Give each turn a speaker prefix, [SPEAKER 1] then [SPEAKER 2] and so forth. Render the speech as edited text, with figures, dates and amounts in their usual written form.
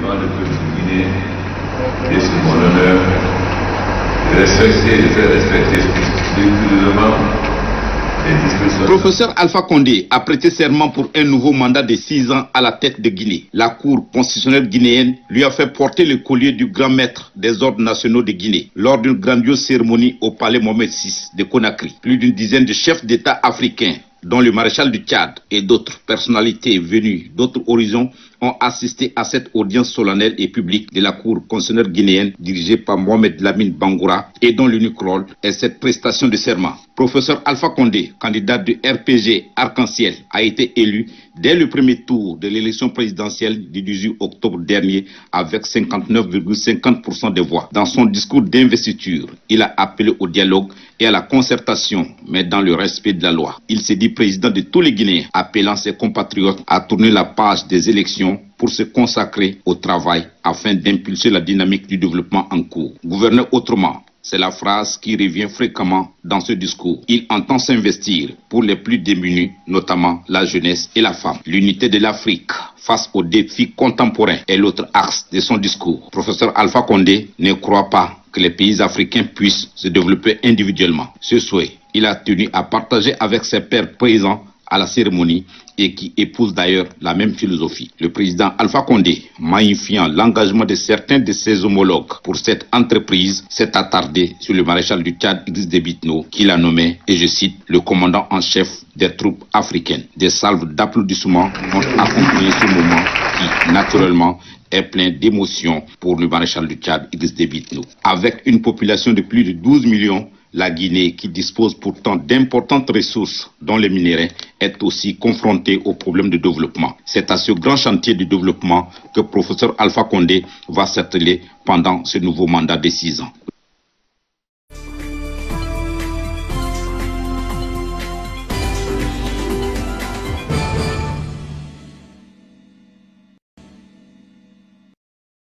[SPEAKER 1] devant le peuple guinéen, et c'est mon honneur de respecter et de faire respecter scrupuleusement les dispositions.
[SPEAKER 2] Professeur Alpha Condé a prêté serment pour un nouveau mandat de 6 ans à la tête de Guinée. La Cour constitutionnelle guinéenne lui a fait porter le collier du grand maître des ordres nationaux de Guinée lors d'une grandiose cérémonie au palais Mohamed VI de Conakry. Plus d'une dizaine de chefs d'État africains, dont le maréchal du Tchad et d'autres personnalités venues d'autres horizons, ont assisté à cette audience solennelle et publique de la Cour constitutionnelle guinéenne dirigée par Mohamed Lamine Bangoura et dont l'unique rôle est cette prestation de serment. Professeur Alpha Condé, candidat du RPG Arc-en-Ciel, a été élu dès le premier tour de l'élection présidentielle du 18 octobre dernier avec 59,50% des voix. Dans son discours d'investiture, il a appelé au dialogue et à la concertation, mais dans le respect de la loi. Il s'est dit président de tous les Guinéens, appelant ses compatriotes à tourner la page des élections pour se consacrer au travail afin d'impulser la dynamique du développement en cours. Gouverner autrement, c'est la phrase qui revient fréquemment dans ce discours. Il entend s'investir pour les plus démunis, notamment la jeunesse et la femme. L'unité de l'Afrique face aux défis contemporains est l'autre axe de son discours. Professeur Alpha Condé ne croit pas que les pays africains puissent se développer individuellement. Ce souhait, il a tenu à partager avec ses pairs présents à la cérémonie et qui épousent d'ailleurs la même philosophie. Le président Alpha Condé, magnifiant l'engagement de certains de ses homologues pour cette entreprise, s'est attardé sur le maréchal du Tchad Idriss Déby Itno, qu'il a nommé, et je cite, le commandant en chef des troupes africaines. Des salves d'applaudissements ont accompagné ce moment qui, naturellement, est plein d'émotions pour le maréchal du Tchad Idriss Déby Itno. Avec une population de plus de 12 millions, la Guinée, qui dispose pourtant d'importantes ressources dont les minéraux, est aussi confrontée aux problèmes de développement. C'est à ce grand chantier du développement que professeur Alpha Condé va s'atteler pendant ce nouveau mandat de 6 ans.